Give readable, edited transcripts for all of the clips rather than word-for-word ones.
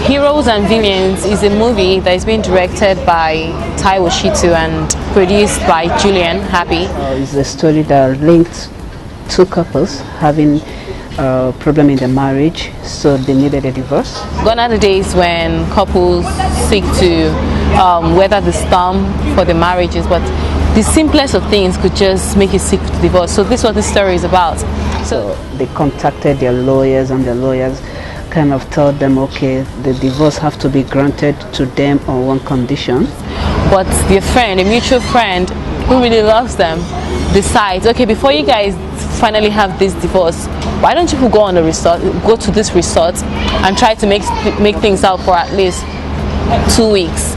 Heroes and Villians is a movie that is being directed by Taiwo Shittu and produced by Julian. It's a story that linked two couples having a problem in the marriage, so they needed a divorce. Gone are the days when couples seek to weather the storm for the marriages, but the simplest of things could just make you seek divorce. So this is what this story is about. So they contacted their lawyers, and the lawyers kind of told them, okay, the divorce have to be granted to them on one condition. But their friend, a mutual friend who really loves them, decides, okay, before you guys finally have this divorce, why don't you go on a resort, go to this resort and try to make things out for at least 2 weeks.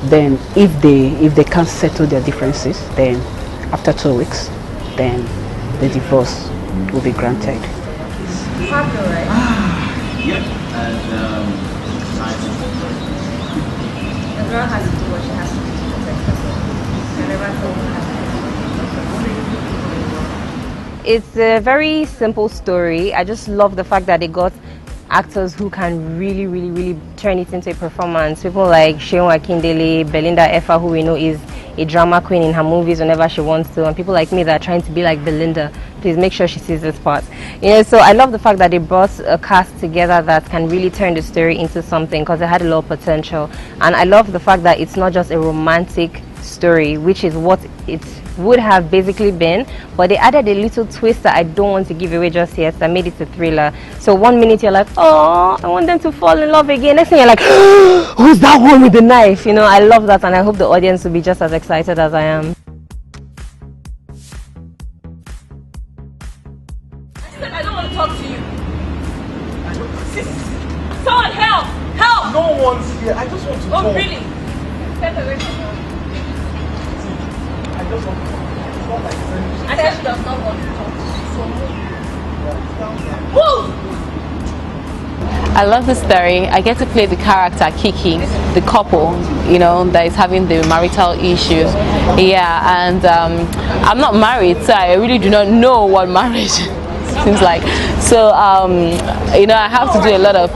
Then if they can't settle their differences, then after 2 weeks, then the divorce will be granted. Popular, right? Yep. And the girl has to do what she has to do to protect herself. I never told her. It's a very simple story. I just love the fact that they got actors who can really turn it into a performance. People like Sheon Akindele, Belinda Effa, who we know is a drama queen in her movies whenever she wants to, and people like me that are trying to be like Belinda. Please make sure she sees this part. So I love the fact that they brought a cast together that can really turn the story into something, because it had a lot of potential. And I love the fact that it's not just a romantic story, which is what it would have basically been, but they added a little twist that I don't want to give away just yet, that made it a thriller. So 1 minute you're like, oh, I want them to fall in love again. Next thing you're like, who's that one with the knife? I love that, and I hope the audience will be just as excited as I am. I don't want to talk to you. Someone help! Help! no one's here. I just want to talk. Oh, really? Step away from her. I just want to talk. It's not like friends. I said she does not want to talk. Move! I love the story. I get to play the character Chiki, the couple, that is having the marital issues. Yeah, and I'm not married, so I really do not know what marriage seems like. So, I have to do a lot of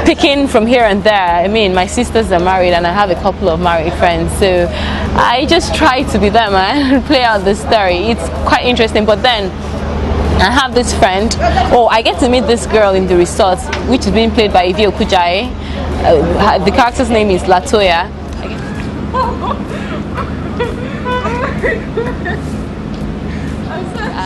picking from here and there. I mean, my sisters are married, and I have a couple of married friends. So I just try to be them and play out the story. It's quite interesting, but then I have this friend. I get to meet this girl in the resort, which is being played by Ivy Okujai. The character's name is Latoya.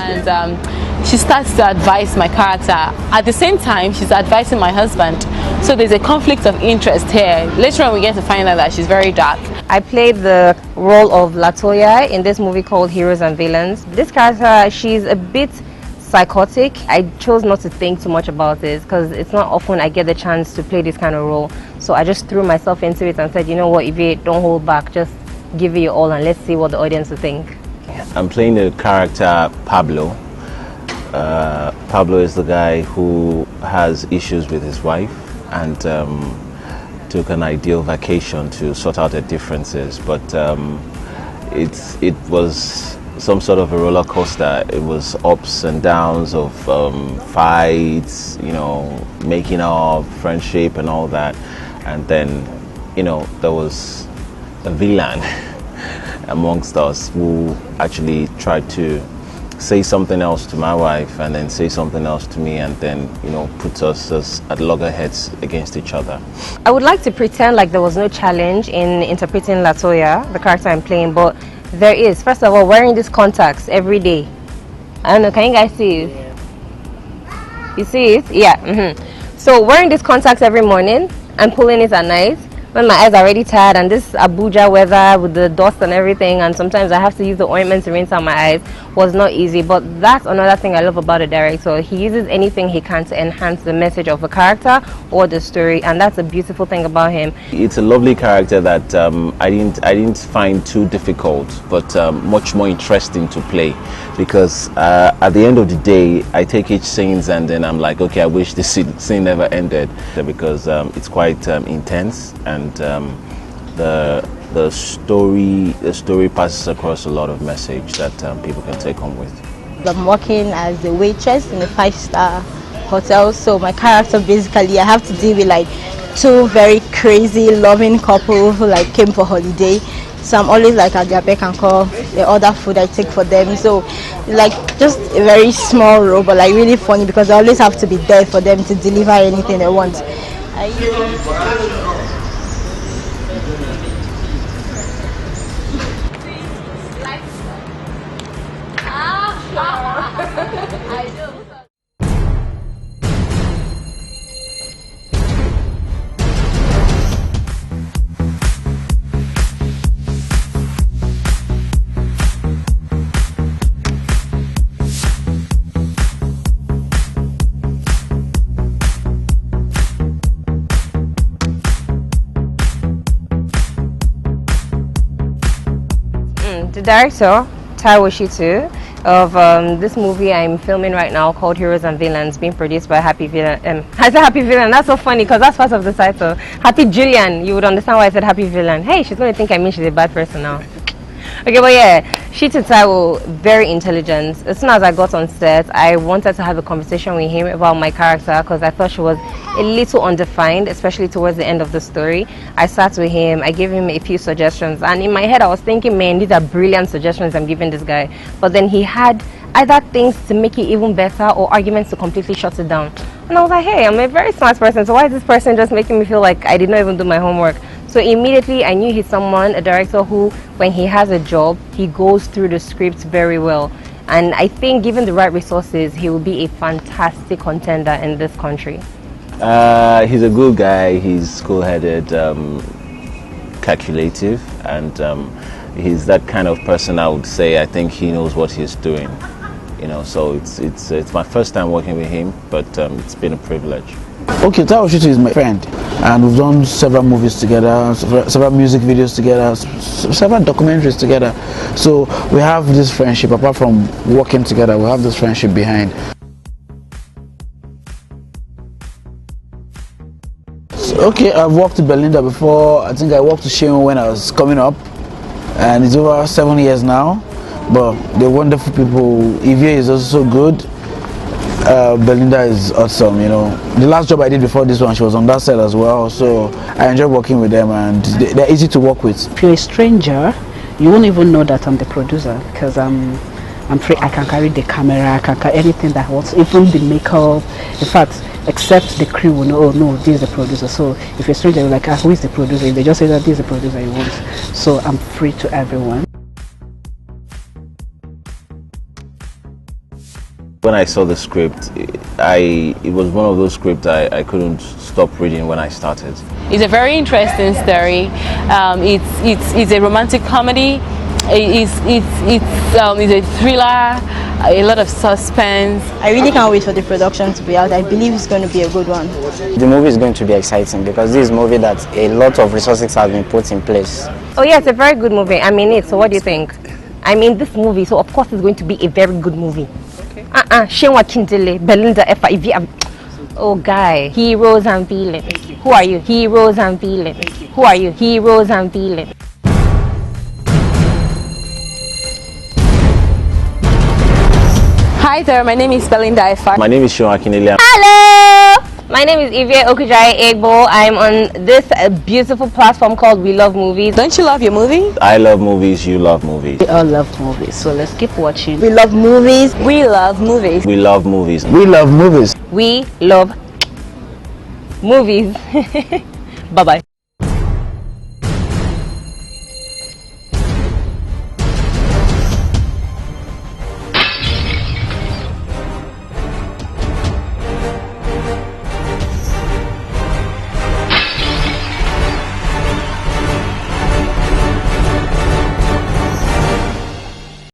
And she starts to advise my character. At the same time, she's advising my husband. So there's a conflict of interest here. Later on, we get to find out that she's very dark. I played the role of Latoya in this movie called Heroes and Villains. This character, she's a bit psychotic. I chose not to think too much about this because it's not often I get the chance to play this kind of role. So I just threw myself into it and said, you know what, Ivy, don't hold back. Just give it your all and let's see what the audience will think. I'm playing the character Pablo. Pablo is the guy who has issues with his wife and took an ideal vacation to sort out their differences. But it was some sort of a roller coaster. It was ups and downs of fights, making up, friendship and all that. And then, there was a villain amongst us who actually tried to say something else to my wife and then say something else to me, and then put us at loggerheads against each other. I would like to pretend like there was no challenge in interpreting Latoya, the character I'm playing, but there is. First of all, wearing these contacts every day. I don't know, can you guys see it? You see it? Yeah. So wearing these contacts every morning and pulling it at night when my eyes are already tired, and this Abuja weather with the dust and everything, and sometimes I have to use the ointment to rinse out my eyes, was not easy. But that's another thing I love about the director. He uses anything he can to enhance the message of a character or the story, and that's a beautiful thing about him. It's a lovely character that I didn't find too difficult, but much more interesting to play, because at the end of the day, I take each scene and then I'm like, okay, I wish this scene never ended, because it's quite intense, and the story passes across a lot of message that people can take home with. I'm working as a waitress in a 5-star hotel, so my character basically I have to deal with like two very crazy, loving couple who like came for holiday. So I'm always like at their beck and call. The other food I take for them. So like just a very small role, but like really funny because I always have to be there for them to deliver anything they want. I do. The director, Shittu Taiwo, of this movie I'm filming right now called Heroes and Villains, being produced by Happy Villain. I said Happy Villain, that's so funny because that's part of the title. Happy Julian, you would understand why I said Happy Villain. Hey, she's going to think I mean she's a bad person now. Okay, but yeah, Shittu Taiwo, very intelligent. As soon as I got on set, I wanted to have a conversation with him about my character because I thought she was a little undefined, especially towards the end of the story. I sat with him, I gave him a few suggestions, and in my head I was thinking, man, these are brilliant suggestions I'm giving this guy. But then he had either things to make it even better or arguments to completely shut it down. And I was like, hey, I'm a very smart person, so why is this person just making me feel like I did not even do my homework? So immediately I knew he's someone, a director who, when he has a job, he goes through the script very well. And I think given the right resources, he will be a fantastic contender in this country. He's a good guy. He's cool-headed, calculative, and he's that kind of person. I would say I think he knows what he's doing. You know, so it's my first time working with him, but it's been a privilege. Okay, Taiwo Shittu is my friend, and we've done several movies together, several music videos together, several documentaries together. So we have this friendship. Apart from working together, we have this friendship behind. Okay, I've worked with Belinda before. I think I worked with Shalom when I was coming up, and it's over 7 years now. But they're wonderful people. Ivy is also good. Belinda is awesome. You know, the last job I did before this one, she was on that set as well. So I enjoy working with them, and they're easy to work with. If you're a stranger, you won't even know that I'm the producer because I'm free. I can carry the camera, I can carry anything that wants, even the makeup. In fact, except the crew will know, oh no, this is the producer. So if you're a stranger, you're like, who is the producer? If they just say that this is the producer you want. So I'm free to everyone. When I saw the script, it was one of those scripts I couldn't stop reading when I started. It's a very interesting story. It's a romantic comedy. It's a thriller, a lot of suspense. I really can't wait for the production to be out. I believe it's going to be a good one. The movie is going to be exciting because this is a movie that a lot of resources have been put in place. Oh yeah, it's a very good movie. I mean it, so what do you think? I mean this movie, so of course it's going to be a very good movie. Okay. Belinda Esua Ame. Oh guy, heroes and villains. Who are you? Heroes and villains. Who are you? Heroes and villains. Hi there, my name is Belinda Esua. My name is Shalom. Hello! My name is Ivy Okujai Egbo. I'm on this beautiful platform called We Love Movies. Don't you love your movie? I love movies, you love movies. We all love movies, so let's keep watching. We love movies. We love movies. We love movies. We love movies. We love movies. Bye-bye.